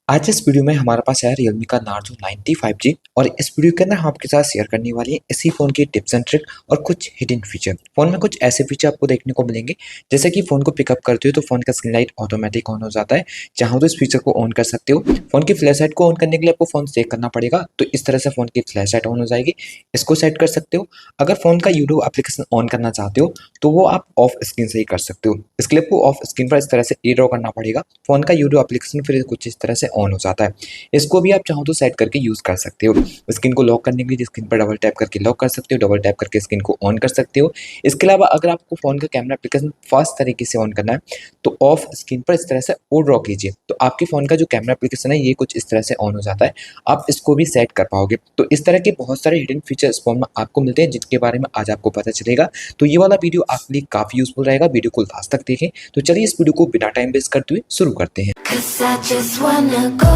आज इस वीडियो में हमारे पास है Realme का Narzo 90 5G और इस वीडियो के अंदर हम आपके साथ शेयर करने वाले हैं इसी फ़ोन की टिप्स एंड ट्रिक और कुछ हिडन फीचर। फ़ोन में कुछ ऐसे फीचर आपको देखने को मिलेंगे जैसे कि फ़ोन को पिकअप करते हो तो फ़ोन का स्क्रीन लाइट ऑटोमेटिक ऑन हो जाता है। चाहो तो इस फीचर को ऑन कर सकते हो। फ़ोन की फ्लैश लाइट को ऑन करने के लिए आपको फ़ोन सेट करना पड़ेगा, तो इस तरह से फ़ोन की फ्लैश लाइट ऑन हो जाएगी। इसको सेट कर सकते हो। अगर फ़ोन का यूट्यूब एप्लीकेशन ऑन करना चाहते हो तो वो आप ऑफ स्क्रीन से ही कर सकते हो। इसके लिए आपको ऑफ स्क्रीन पर इस तरह से ए ड्रॉ करना पड़ेगा। फ़ोन का यूट्यूब एप्लीकेशन फिर कुछ इस तरह से ऑन हो जाता है। इसको भी आप चाहो तो सेट करके यूज़ कर सकते हो। स्क्रीन को लॉक करने के लिए स्क्रीन पर डबल टैप करके लॉक कर सकते हो, डबल टैप करके स्क्रीन को ऑन कर सकते हो। इसके अलावा अगर आपको फ़ोन का कैमरा एप्लीकेशन फास्ट तरीके से ऑन करना है तो ऑफ स्क्रीन पर इस तरह से ओ ड्रॉ कीजिए, तो आपके फ़ोन का जो कैमरा एप्लीकेशन है ये कुछ इस तरह से ऑन हो जाता है। आप इसको भी सेट कर पाओगे। तो इस तरह के बहुत सारे हिडन फीचर इस फ़ोन में आपको मिलते हैं जिनके बारे में आज आपको पता चलेगा। तो ये वाला वीडियो आपके लिए काफ़ी यूज़फुल रहेगा। वीडियो को लास्ट तक देखें। तो चलिए इस वीडियो को बिना टाइम वेस्ट करते हुए शुरू करते हैं। 'Cause I just wanna go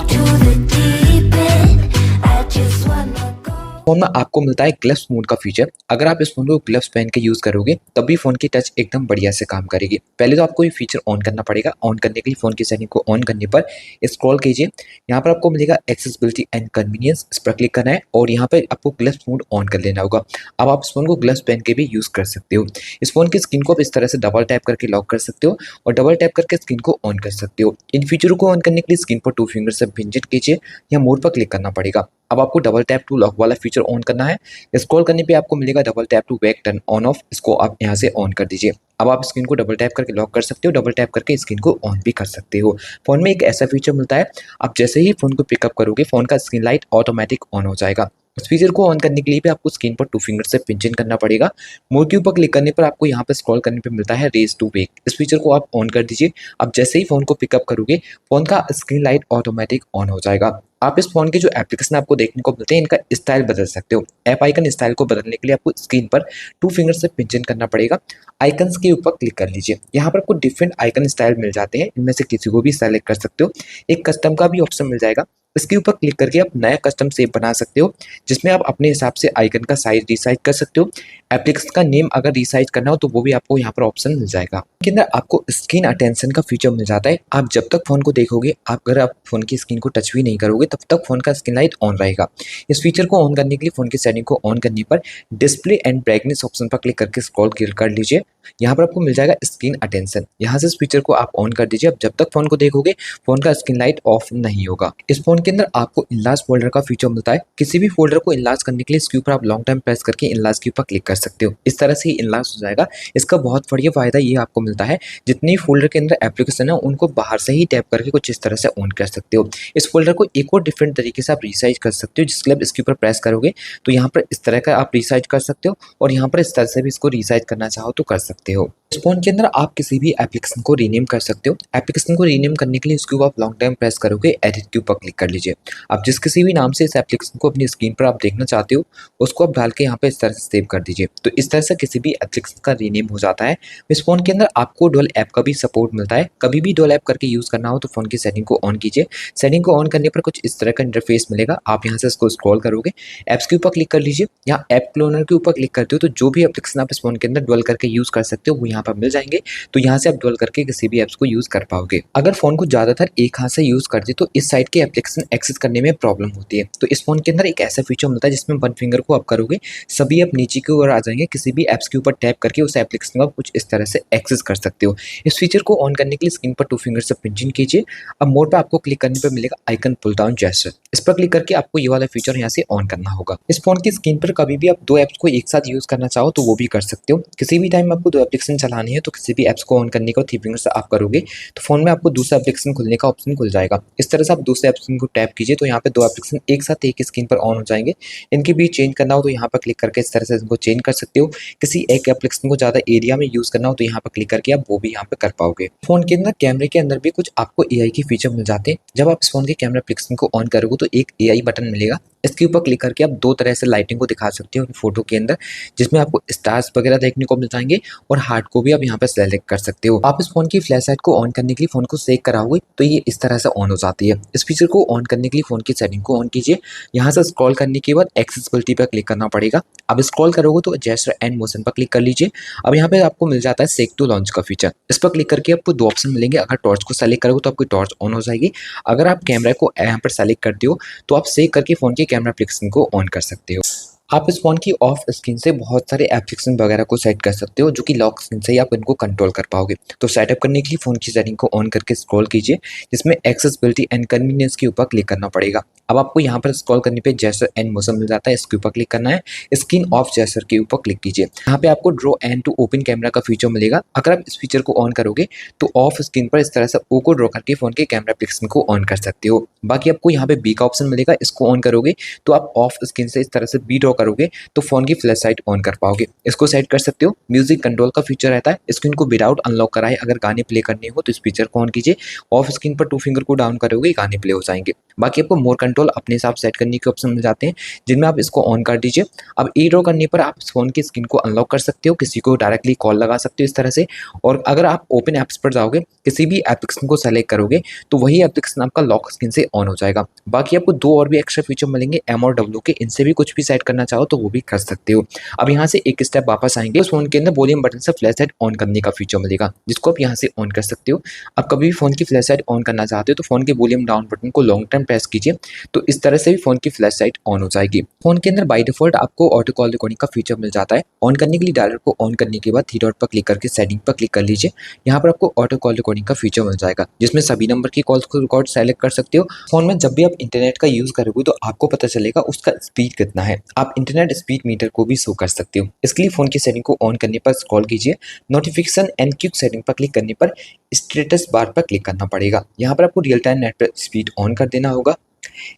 to the deep end. I just wanna go. Phone में आपको मिलता है ग्लव्स मोड का फीचर। अगर आप इस फ़ोन को ग्लव्स पहन के यूज़ करोगे तभी फ़ोन की टच एकदम बढ़िया से काम करेगी। पहले तो आपको ये फीचर ऑन करना पड़ेगा। ऑन करने के लिए फ़ोन की सेटिंग को ऑन करने पर स्क्रॉल कीजिए। यहाँ पर आपको मिलेगा एक्सेसिबिलिटी एंड कन्वीनियंस, इस पर क्लिक करना है और यहाँ पर आपको ग्लव्स मोड ऑन कर लेना होगा। अब आप इस फ़ोन को ग्लव्स पहन के भी यूज़ कर सकते हो। इस फ़ोन की स्क्रीन को आप इस तरह से डबल टैप करके लॉक कर सकते हो और डबल टैप करके स्क्रीन को ऑन कर सकते हो। इन फीचरों को ऑन करने के लिए स्क्रीन पर 2 फिंगर से पिंच कीजिए या मोड पर क्लिक करना पड़ेगा। अब आपको डबल टैप टू लॉक वाला फीचर ऑन करना है। स्क्रॉल करने पे आपको मिलेगा double tap to back turn on off, इसको आप यहाँ से ऑन कर दीजिए। अब आप स्क्रीन को डबल टैप करके लॉक कर सकते हो, डबल टैप करके स्क्रीन को ऑन भी कर सकते हो। फ़ोन में एक ऐसा फीचर मिलता है, आप जैसे ही फ़ोन को पिकअप करोगे फ़ोन का स्क्रीन लाइट ऑटोमेटिक ऑन हो जाएगा। इस फीचर को ऑन करने के लिए भी आपको स्क्रीन पर 2 फिंगर से पिंच इन करना पड़ेगा। मोड के ऊपर क्लिक करने पर आपको यहाँ पर स्क्रॉल करने पे मिलता है रेज़ टू वेक, इस फीचर को आप ऑन कर दीजिए। अब जैसे ही फ़ोन को पिकअप करोगे फ़ोन का स्क्रीन लाइट ऑटोमेटिक ऑन हो जाएगा। आप इस फ़ोन के जो एप्लीकेशन आपको देखने को मिलते हैं इनका स्टाइल बदल सकते हो। ऐप आइकन स्टाइल को बदलने के लिए आपको स्क्रीन पर 2 फिंगर से पिंच इन करना पड़ेगा। आइकन्स के ऊपर क्लिक कर लीजिए। यहाँ पर आपको डिफरेंट आइकन स्टाइल मिल जाते हैं, इनमें से किसी को भी सेलेक्ट कर सकते हो। एक कस्टम का भी ऑप्शन मिल जाएगा, इसके ऊपर क्लिक करके आप नया कस्टम शेप बना सकते हो जिसमें आप अपने हिसाब से आइकन का साइज रिसाइज कर सकते हो। एप्लीकेशन का नेम अगर रिसाइज करना हो तो वो भी आपको यहाँ पर ऑप्शन मिल जाएगा। के अंदर आपको स्क्रीन अटेंशन का फीचर मिल जाता है। आप जब तक फ़ोन को देखोगे, अगर आप फ़ोन की स्क्रीन को टच भी नहीं करोगे तब तक फ़ोन का स्क्रीन लाइट ऑन रहेगा। इस फीचर को ऑन करने के लिए फ़ोन की सेटिंग को ऑन करने पर डिस्प्ले एंड ब्राइटनेस ऑप्शन पर क्लिक करके स्क्रॉल कर लीजिए। यहाँ पर आपको मिल जाएगा स्क्रीन अटेंशन, यहाँ से इस फीचर को आप ऑन कर दीजिए। अब जब तक फ़ोन को देखोगे फ़ोन का स्क्रीन लाइट ऑफ नहीं होगा। इस फ़ोन के अंदर आपको इनलार्ज फोल्डर का फीचर मिलता है। किसी भी फोल्डर को इनलार्ज करने के लिए इसके ऊपर आप लॉन्ग टाइम प्रेस करके इनलार्ज के ऊपर क्लिक कर सकते हो। इस तरह से ही इनलार्ज हो जाएगा। इसका बहुत बढ़िया फ़ायदा ये आपको मिलता है, जितनी फोल्डर के अंदर एप्लीकेशन है उनको बाहर से ही टैप करके कुछ इस तरह से ऑन कर सकते हो। इस फोल्डर को एक और डिफरेंट तरीके से आप रिसाइज कर सकते हो, जिसके लिए आप इसके ऊपर प्रेस करोगे तो यहाँ पर इस तरह का आप रिसाइज कर सकते हो और यहाँ पर इस तरह से भी इसको रिसाइज करना चाहो तो कर सकते हो। इस फोन के अंदर आप किसी भी एप्लीकेशन को रीनेम कर सकते हो। एप्लीकेशन को रीनेम करने के लिए इसके ऊपर आप लॉन्ग टाइम प्रेस करोगे, एडिट के ऊपर क्लिक कर लीजिए। आप जिस किसी भी नाम से इस एप्लीकेशन को अपनी स्क्रीन पर आप देखना चाहते हो उसको आप डाल के यहाँ पे इस तरह से सेव कर दीजिए, तो इस तरह से किसी भी एप्लीकेशन का रीनेम हो जाता है। इस फोन के अंदर आपको डुअल ऐप का भी सपोर्ट मिलता है। कभी भी डुअल ऐप करके यूज़ करना हो तो फोन की सेटिंग को ऑन कीजिए। सेटिंग को ऑन करने पर कुछ इस तरह का इंटरफेस मिलेगा। आप यहाँ से इसको स्क्रॉल करोगे, ऐप्स के ऊपर क्लिक कर लीजिए। यहाँ ऐप क्लोनर के ऊपर क्लिक करते हो तो जो भी एप्लीकेशन आप इस फोन के अंदर डुअल करके यूज़ कर सकते हो वो यहाँ पर मिल जाएंगे। तो यहाँ से आप डुअल करके किसी भी ऐप्स को यूज़ कर पाओगे। अगर फ़ोन को ज़्यादातर एक हाथ से यूज़ करते तो इस साइड के एप्लीकेशन एक्सेस करने में प्रॉब्लम होती है। तो इस फ़ोन के अंदर एक ऐसा फीचर मिलता है जिसमें वन फिंगर को आप करोगे सभी ऐप नीचे की ओर आ जाएंगे। किसी भी ऐप्स के ऊपर टैप करके उस एप्लीकेशन को आप कुछ इस तरह से एक्सेस कर सकते हो। इस फीचर को ऑन करने के लिए स्क्रीन पर 2 फिंगर से पिंच इन कीजिए। अब मोड पर आपको क्लिक करने पर मिलेगा आइकन पुल डाउन जेस्चर, इस पर क्लिक करके आपको ये वाला फीचर यहाँ से ऑन करना होगा। इस फोन की स्क्रीन पर कभी भी आप 2 ऐप्स को एक साथ यूज़ करना चाहो तो वो भी कर सकते हो। किसी भी टाइम आपको 2 एप्लीकेशन चलानी है तो किसी भी ऐप्स को ऑन करने को 3 फिंगर से आप करोगे तो फोन में आपको दूसरा एप्लीकेशन खुलने का ऑप्शन खुल जाएगा। इस तरह से आप दूसरे एप्लीकेशन को टैप कीजिए तो यहाँ पे 2 एप्लीकेशन एक साथ एक स्क्रीन पर ऑन हो जाएंगे। इनके बीच चेंज करना हो तो यहाँ पर क्लिक करके इस तरह से इनको चेंज कर सकते हो। किसी एक एप्लीकेशन को ज़्यादा एरिया में यूज़ करना हो तो यहाँ पर क्लिक करके आप वो भी यहाँ पे कर पाओगे। फोन के अंदर कैमरे के अंदर भी कुछ आपको एआई के फीचर मिल जाते हैं। जब आप इस फोन के कैमरा एप्लीकेशन को ऑन करोगे तो एक एआई बटन मिलेगा। इसके ऊपर क्लिक करके आप दो तरह से लाइटिंग को दिखा सकते हो फोटो के अंदर, जिसमें आपको स्टार्स वगैरह देखने को मिल जाएंगे और हार्ट को भी आप यहाँ पे सेलेक्ट कर सकते हो। आप इस फोन की फ्लैश लाइट को ऑन करने के लिए फोन को सेक कराओगे तो ये इस तरह से ऑन हो जाती है। इस फीचर को ऑन करने के लिए फोन की सेटिंग को ऑन कीजिए। यहाँ से स्क्रॉल करने के बाद एक्सेसिबिलिटी पर क्लिक करना पड़ेगा। अब स्क्रॉल करोगे तो जेस्चर एंड मोशन पर क्लिक कर लीजिए। अब यहाँ पे आपको मिल जाता है सेक टू लॉन्च का फीचर। इस पर क्लिक करके आपको दो ऑप्शन मिलेंगे। अगर टॉर्च को सेलेक्ट करोगे तो आपकी टॉर्च ऑन हो जाएगी। अगर आप कैमरा को यहाँ पर सेलेक्ट करते हो तो आप सेक करके फोन के कैमरा एप्लीकेशन को ऑन कर सकते हो। आप इस फोन की ऑफ स्क्रीन से बहुत सारे एप्लीकेशन वगैरह को सेट कर सकते हो, जो कि लॉक स्क्रीन से ही आप इनको कंट्रोल कर पाओगे। तो सेटअप करने के लिए फोन की सेटिंग को ऑन करके स्क्रॉल कीजिए, जिसमें एक्सेसिबिलिटी एंड कन्वीनियंस के ऊपर क्लिक करना पड़ेगा। अब आपको यहाँ पर स्क्रॉल करने पे जेस्चर एंड मोशन मिल जाता है, इसके ऊपर क्लिक करना है। स्क्रीन ऑफ जेस्चर के ऊपर क्लिक कीजिए। यहाँ पे आपको draw and to open camera का फीचर मिलेगा। अगर आप इस फीचर को ऑन करोगे तो ऑफ स्क्रीन पर इस तरह से ओ को ड्रॉ करके फोन के कैमरा एप्लीकेशन को ऑन कर सकते हो। बाकी आपको यहाँ पे बी का ऑप्शन मिलेगा, इसको ऑन करोगे तो आप ऑफ स्क्रीन से इस तरह से बी ड्रॉ करोगे तो फोन की फ्लैश लाइट ऑन कर पाओगे। इसको सेट कर सकते हो। म्यूजिक कंट्रोल का फीचर रहता है, स्क्रीन को विदाउट अनलॉक कराए अगर गाने प्ले करने हो तो इस फीचर को ऑन कीजिए। ऑफ स्क्रीन पर टू फिंगर को डाउन करोगे गाने प्ले हो जाएंगे। बाकी आपको मोर कंट्रोल अपने हिसाब सेट करने के ऑप्शन मिल जाते हैं, जिनमें आप इसको ऑन कर दीजिए। अब ई ड्रॉ करने पर आप फोन की स्क्रीन को अनलॉक कर सकते हो, किसी को डायरेक्टली कॉल लगा सकते हो इस तरह से। और अगर आप ओपन ऐप्स पर जाओगे, किसी भी एप्लीकेशन को सेलेक्ट करोगे तो वही एप्लीकेशन आपका लॉक स्क्रीन से ऑन हो जाएगा। बाकी आपको दो और भी एक्स्ट्रा फीचर मिलेंगे एम और डब्ल्यू के, इनसे भी कुछ भी सेट करना चाहो तो वो भी कर सकते हो। अब यहाँ से एक स्टेप वापस आएंगे, उस फोन के अंदर वॉल्यूम बटन से फ्लैश लाइट ऑन करने का फीचर मिलेगा, जिसको आप यहाँ से ऑन कर सकते हो। आप कभी भी फोन की फ्लैश लाइट ऑन करना चाहते हो तो फोन के वॉल्यूम डाउन बटन को लॉन्ग टाइम प्रेस कीजिए, तो इस तरह से भी फोन की फ्लैश लाइट ऑन हो जाएगी। फोन के अंदर बाय डिफॉल्ट आपको ऑटो कॉल रिकॉर्डिंग का फीचर मिल जाता है। ऑन करने के लिए डायलर को ऑन करने के बाद थ्री डॉट पर क्लिक करके सेटिंग पर क्लिक कर लीजिए। यहाँ पर आपको ऑटो कॉल रिकॉर्डिंग का फीचर मिल जाएगा, जिसमें सभी नंबर की कॉल्स को रिकॉर्ड सेलेक्ट कर सकते हो। फोन में जब भी आप इंटरनेट का यूज करोगे तो आपको पता चलेगा उसका स्पीड कितना है। आप इंटरनेट स्पीड मीटर को भी शो कर सकते हो। इसके लिए फोन की सेटिंग को ऑन करने पर स्क्रॉल कीजिए, नोटिफिकेशन एंड क्विक सेटिंग पर क्लिक करने पर स्टेटस बार पर क्लिक करना पड़ेगा। यहाँ पर आपको रियल टाइम नेट पर स्पीड ऑन कर देना होगा।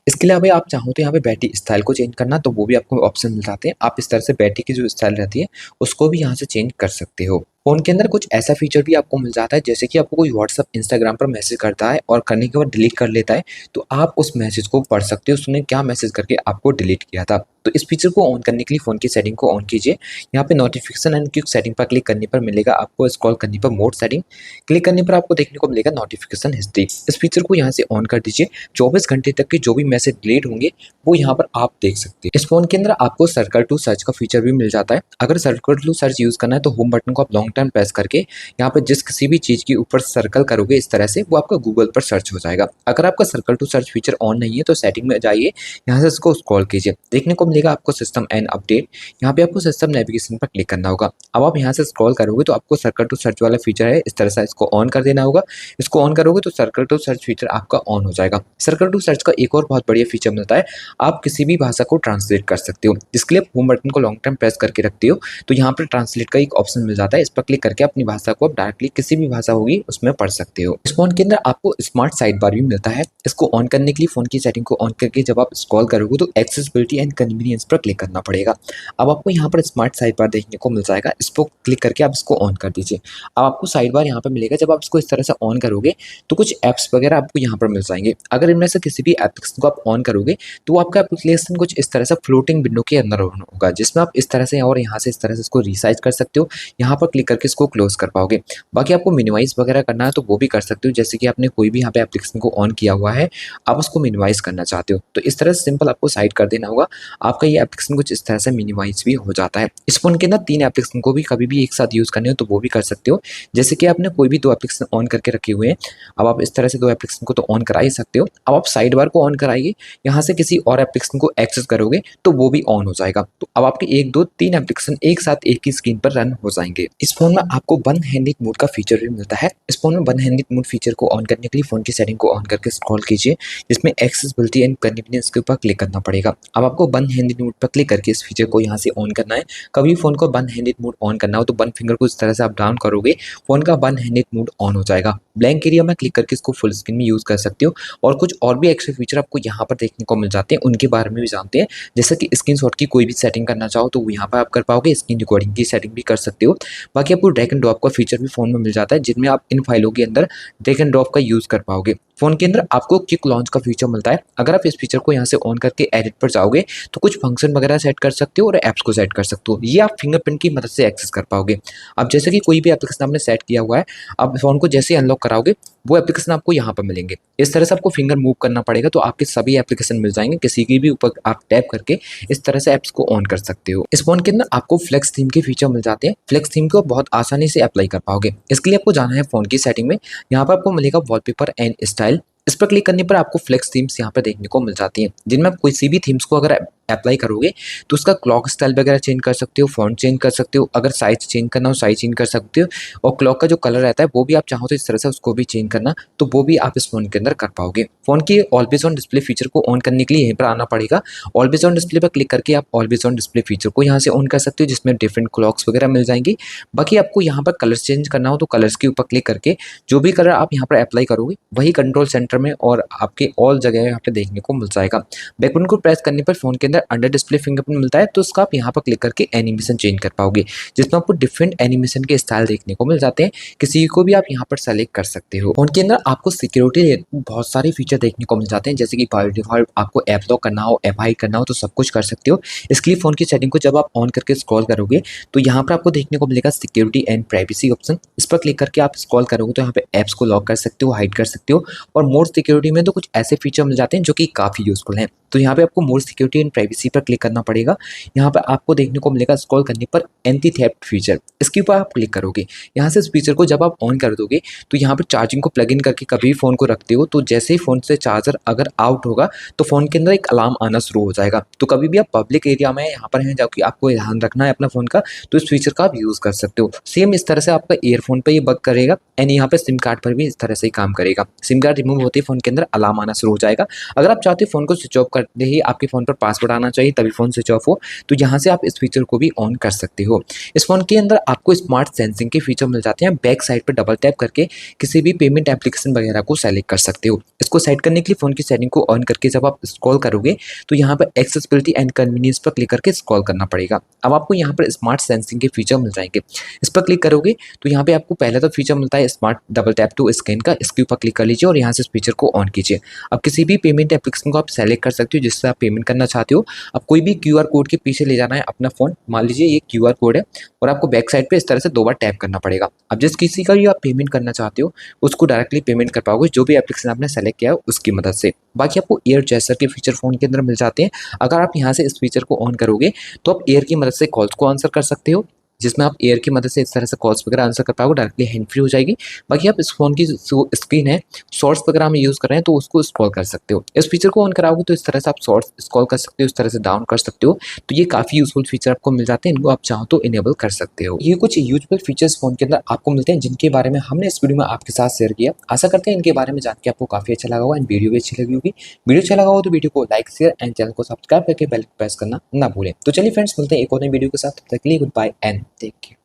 इसके लिए अभी आप चाहो तो यहाँ पे बैटरी स्टाइल को चेंज करना, तो वो भी आपको ऑप्शन मिल जाते हैं। आप इस तरह से बैटरी की जो स्टाइल रहती है उसको भी यहाँ से चेंज कर सकते हो। फ़ोन के अंदर कुछ ऐसा फीचर भी आपको मिल जाता है, जैसे कि आपको कोई व्हाट्सअप इंस्टाग्राम पर मैसेज करता है और करने के बाद डिलीट कर लेता है, तो आप उस मैसेज को पढ़ सकते हो उसने क्या मैसेज करके आपको डिलीट किया था। तो इस फीचर को ऑन करने के लिए फ़ोन की सेटिंग को ऑन कीजिए। यहाँ पे नोटिफिकेशन एंड क्विक सेटिंग पर क्लिक करने पर मिलेगा आपको, स्क्रॉल करने पर मोड सेटिंग क्लिक करने पर आपको देखने को मिलेगा नोटिफिकेशन हिस्ट्री। इस फीचर को यहाँ से ऑन कर दीजिए। 24 घंटे तक के जो भी मैसेज डिलीट होंगे वो यहाँ पर आप देख सकते हैं। इस फोन के अंदर आपको सर्कल टू सर्च का फीचर भी मिल जाता है। अगर सर्कल टू सर्च यूज़ करना है तो होम बटन को आप लॉन्ग टाइम प्रेस करके यहाँ पर जिस किसी भी चीज़ के ऊपर सर्कल करोगे इस तरह से वो आपका गूगल पर सर्च हो जाएगा। अगर आपका circle to search feature on नहीं है तो सेटिंग में जाइए, यहाँ से इसको स्क्रॉल कीजिए, देखने को मिलेगा आपको सिस्टम एंड अपडेट। यहाँ पे आपको सिस्टम नेविगेशन पर क्लिक करना होगा। अब आप यहाँ से स्क्रॉल करोगे तो आपको सर्कल टू सर्च वाला फीचर है, इस तरह से इसको ऑन कर देना होगा। इसको ऑन करोगे तो सर्कल टू सर्च फीचर आपका ऑन हो जाएगा। सर्कल टू सर्च का एक और बहुत बढ़िया फीचर मिलता है, आप किसी भी भाषा को ट्रांसलेट कर सकते हो। जिसके लिए आप होम बटन को लॉन्ग टाइम प्रेस करके रखते हो तो यहाँ पर ट्रांसलेट का एक ऑप्शन मिल जाता है। इस पर क्लिक करके अपनी भाषा को आप डायरेक्टली किसी भी भाषा होगी उसमें पढ़ सकते हो। इस फोन के अंदर आपको स्मार्ट साइड बार भी मिलता है। इसको ऑन करने के लिए फोन की सेटिंग को ऑन करके जब आप स्क्रॉल करोगे तो एक्सेसिबिलिटी एंड कन्वीनियंस पर क्लिक करना पड़ेगा। अब आपको यहाँ पर स्मार्ट साइड बार देखने को मिल जाएगा। इस पर क्लिक करके आप इसको ऑन कर दीजिए। अब आपको साइड बार यहाँ पर मिलेगा। जब आप इसको इस तरह से ऑन करोगे तो कुछ ऐप्स वगैरह आपको यहाँ पर मिल जाएंगे। अगर इनमें से किसी भी एप्लीकेशन को आप ऑन करोगे तो आपका एप्लीकेशन कुछ इस तरह से फ्लोटिंग विंडो के अंदर होगा, जिसमें आप इस तरह से और यहाँ से इस तरह से इसको रिसाइज कर सकते हो। यहाँ पर क्लिक करके इसको क्लोज कर पाओगे। बाकी आपको मिनिमाइज वगैरह करना है तो वो भी कर सकते हो, जैसे कि आपने कोई भी यहाँ पे एप्लीकेशन को ऑन किया हुआ है, आप उसको मिनिमाइज करना चाहते हो तो इस तरह से सिंपल आपको साइड कर देना होगा। आपका ये एप्लीकेशन कुछ इस तरह से मिनिमाइज भी हो जाता है। इस फोन के अंदर 3 एप्लीकेशन को भी कभी भी एक साथ यूज़ करने हो तो वो भी कर सकते हो, जैसे कि आपने कोई भी 2 एप्लीकेशन ऑन करके रखे हुए हैं। अब आप इस तरह से 2 एप्लीकेशन को तो ऑन करा ही सकते हो। अब आप साइड बार को ऑन कराइए, यहाँ से किसी और एप्लीकेशन को एक्सेस करोगे तो वो भी ऑन हो जाएगा। तो अब आपके 1 2 3 एप्लीकेशन एक साथ एक ही स्क्रीन पर रन हो जाएंगे। इस फोन में आपको वन हैंडेड मोड का फीचर भी मिलता है। इस फोन में वन हैंडेड मोड फीचर को ऑन करने के लिए फोन की सेटिंग को ऑन करके स्क्रॉल कीजिए, जिसमें एक्सेसिबिलिटी एंड कन्वीनियंस के ऊपर क्लिक करना पड़ेगा। अब आपको वन हैंडेड मोड पर क्लिक करके इस फीचर को यहाँ से ऑन करना है। कभी फोन को वन हैंडेड मोड ऑन करना हो तो वन फिंगर को इस तरह से आप डाउन करोगे, फोन का वन हैंडेड मोड ऑन हो जाएगा। ब्लैंक एरिया में क्लिक करके इसको फुल स्क्रीन में यूज़ कर सकते हो। और कुछ और भी एक्स्ट्रा फीचर आपको यहाँ पर देखने को मिल जाते हैं, उनके बारे में भी जानते हैं। जैसे कि स्क्रीनशॉट की कोई भी सेटिंग करना चाहो तो वो यहाँ पर आप कर पाओगे, स्क्रीन रिकॉर्डिंग की सेटिंग भी कर सकते हो। बाकी आपको ड्रैग एंड ड्रॉप का फीचर भी फ़ोन में मिल जाता है, जिनमें आप इन फाइलों के अंदर ड्रैग एंड ड्रॉप का यूज़ कर पाओगे। फ़ोन के अंदर आपको क्विक लॉन्च का फीचर मिलता है। अगर आप इस फीचर को यहाँ से ऑन करके एडिट पर जाओगे तो कुछ फंक्शन वगैरह सेट कर सकते हो और ऐप्स को सेट कर सकते हो। ये आप फिंगरप्रिंट की मदद से एक्सेस कर पाओगे। अब जैसे कि कोई भी एप्लीकेशन आपने सेट किया हुआ है, आप फ़ोन को जैसे ही अनलॉक कराओगे वो एप्लीकेशन आपको यहाँ पर मिलेंगे। इस तरह से आपको फिंगर मूव करना पड़ेगा तो आपके सभी एप्लीकेशन मिल जाएंगे। किसी की भी ऊपर आप टैप करके इस तरह से ऐप्स को ऑन कर सकते हो। इस फोन के अंदर आपको फ्लेक्स थीम के फीचर मिल जाते हैं। फ्लेक्स थीम को बहुत आसानी से अप्लाई कर पाओगे। इसके लिए आपको जाना है फोन की सेटिंग में। यहाँ पर आपको मिलेगा वॉलपेपर एंड स्टाइल। इस पर क्लिक करने पर आपको फ्लेक्स थीम्स यहाँ पर देखने को मिल जाती हैं, जिनमें आप कोई भी थीम्स को अगर अप्लाई करोगे तो उसका क्लॉक स्टाइल वगैरह चेंज कर सकते हो, फॉन्ट चेंज कर सकते हो, अगर साइज चेंज करना हो साइज चेंज कर सकते हो, और क्लॉक का जो कलर रहता है वो भी आप चाहो तो इस तरह से उसको भी चेंज करना, तो वो भी आप इस फोन के अंदर कर पाओगे। फोन की ऑलवेज ऑन डिस्प्ले फीचर को ऑन करने के लिए यहीं पर आना पड़ेगा। ऑलवेज ऑन डिस्प्ले पर क्लिक करके आप ऑलवेज ऑन डिस्प्ले फीचर को यहाँ से ऑन कर सकते हो, जिसमें डिफरेंट क्लॉक्स वगैरह मिल जाएंगी। बाकी आपको यहाँ पर कलर चेंज करना हो तो कलर्स के ऊपर क्लिक करके जो भी कलर आप यहाँ पर अप्लाई करोगे वही कंट्रोल सेंटर में और आपके ऑल जगह यहाँ पे देखने को मिल जाएगा। बैक बटन को प्रेस करने पर फोन के अंदर अंडर डिस्प्ले फिंगरप्रिंट मिलता है, तो उसका आप यहाँ पर क्लिक करके एनिमेशन चेंज कर पाओगे, जिसमें आपको डिफरेंट एनिमेशन के स्टाइल देखने को मिल जाते हैं। किसी को भी आप यहाँ पर सेलेक्ट कर सकते हो। फोन के अंदर आपको सिक्योरिटी बहुत सारे फीचर देखने को मिल जाते हैं, जैसे कि बाय डिफॉल्ट आपको ऐप लॉक करना हो, ऐप हाइड करना हो तो सब कुछ कर सकते हो। इसके लिए फोन की सेटिंग को जब आप ऑन करके स्क्रॉल करोगे तो यहाँ पर आपको देखने को मिलेगा सिक्योरिटी एंड प्राइवेसी ऑप्शन। इस पर क्लिक करके आप स्क्रॉल करोगे तो यहाँ पे ऐप्स को लॉक कर सकते हो, हाइड कर सकते हो। और मोर सिक्योरिटी में तो कुछ ऐसे फीचर मिल जाते हैं जो कि काफ़ी यूजफुल हैं। तो यहाँ पे आपको मोर सिक्योरिटी एंड प्राइवेसी पर क्लिक करना पड़ेगा। यहाँ पर आपको देखने को मिलेगा स्क्रॉल करने पर एंटी थेफ्ट फीचर, इसके ऊपर आप क्लिक करोगे। यहाँ से इस फीचर को जब आप ऑन कर दोगे तो यहाँ पर चार्जिंग को प्लग इन करके कभी भी फ़ोन को रखते हो तो जैसे ही फ़ोन से चार्जर अगर आउट होगा तो फ़ोन के अंदर एक अलार्म आना शुरू हो जाएगा। तो कभी भी आप पब्लिक एरिया में यहाँ पर हैं जबकि आपको ध्यान रखना है अपना फ़ोन का, तो इस फीचर का आप यूज़ कर सकते हो। सेम इस तरह से आपका ईयरफोन पर ये वर्क करेगा एंड यहाँ पर सिम कार्ड पर भी इस तरह से ही काम करेगा। सिम कार्ड रिमूव होते ही फ़ोन के अंदर अलार्म आना शुरू हो जाएगा। अगर आप चाहते हो फ़ोन को स्विच ऑफ करते ही आपके फ़ोन पर पासवर्ड आना चाहिए तभी फ़ोन स्विच ऑफ हो, तो यहाँ से आप इस फीचर को भी ऑन कर सकते हो। इस फ़ोन के अंदर आपको स्मार्ट सेंसिंग के फीचर मिल जाते हैं। बैक साइड पर डबल टैप करके किसी भी पेमेंट एप्लीकेशन वगैरह को सेलेक्ट कर सकते हो। इसको सेट करने के लिए फ़ोन की सेटिंग को ऑन करके जब आप स्क्रॉल करोगे तो यहाँ पर एक्सेसिबिलिटी एंड कन्वीनियंस पर क्लिक करके स्क्रॉल करना पड़ेगा। अब आपको यहाँ पर स्मार्ट सेंसिंग के फीचर मिल जाएंगे। इस पर क्लिक करोगे तो यहाँ पे आपको पहला तो फीचर मिलता है smart double tap to scan का, इसके ऊपर क्लिक कर लीजिए और यहाँ से इस फीचर को ऑन कीजिए। अब किसी भी पेमेंट एप्लीकेशन को आप सेलेक्ट कर सकते हो जिससे आप पेमेंट करना चाहते हो। अब कोई भी क्यूआर कोड के पीछे ले जाना है अपना फ़ोन, मान लीजिए ये क्यूआर कोड है और आपको बैक साइड पे इस तरह से 2 बार टैप करना पड़ेगा। अब जिस किसी का भी आप पेमेंट करना चाहते हो उसको डायरेक्टली पेमेंट कर पाओगे जो भी एप्लीकेशन आपने सेलेक्ट किया है उसकी मदद से। बाकी आपको एयर जेस्चर के फीचर फ़ोन के अंदर मिल जाते हैं। अगर आप यहाँ से इस फीचर को ऑन करोगे तो आप एयर की मदद से कॉल्स को आंसर कर सकते हो, जिसमें आप एयर की मदद से इस तरह से कॉल्स वगैरह आंसर कर पाओगे, डायरेक्टली हैंड फ्री हो जाएगी। बाकी आप इस फ़ोन की जो स्क्रीन है शॉर्ट्स वगैरह में यूज़ कर रहे हैं तो उसको स्क्रॉल कर सकते हो। इस फीचर को ऑन कराओगे तो इस तरह से आप शॉर्ट्स स्क्रॉल कर सकते हो, इस तरह से डाउन कर सकते हो। तो ये काफ़ी यूजफुल फीचर आपको मिल जाते हैं, इनको आप चाहो तो इनेबल कर सकते हो। ये कुछ यूजफुल फीचर्स फ़ोन के अंदर आपको मिलते हैं जिनके बारे में हमने इस वीडियो में आपके साथ शेयर किया। आशा करते हैं इनके बारे में जान के आपको काफ़ी अच्छा लगा होगा एंड वीडियो भी अच्छी लगी होगी। वीडियो अच्छा लगा हो तो वीडियो को लाइक शेयर एंड चैनल को सब्सक्राइब करके बेल प्रेस करना ना भूलें। तो चलिए फ्रेंड्स, मिलते हैं एक और नई वीडियो के साथ। तब तक के लिए good bye and take care.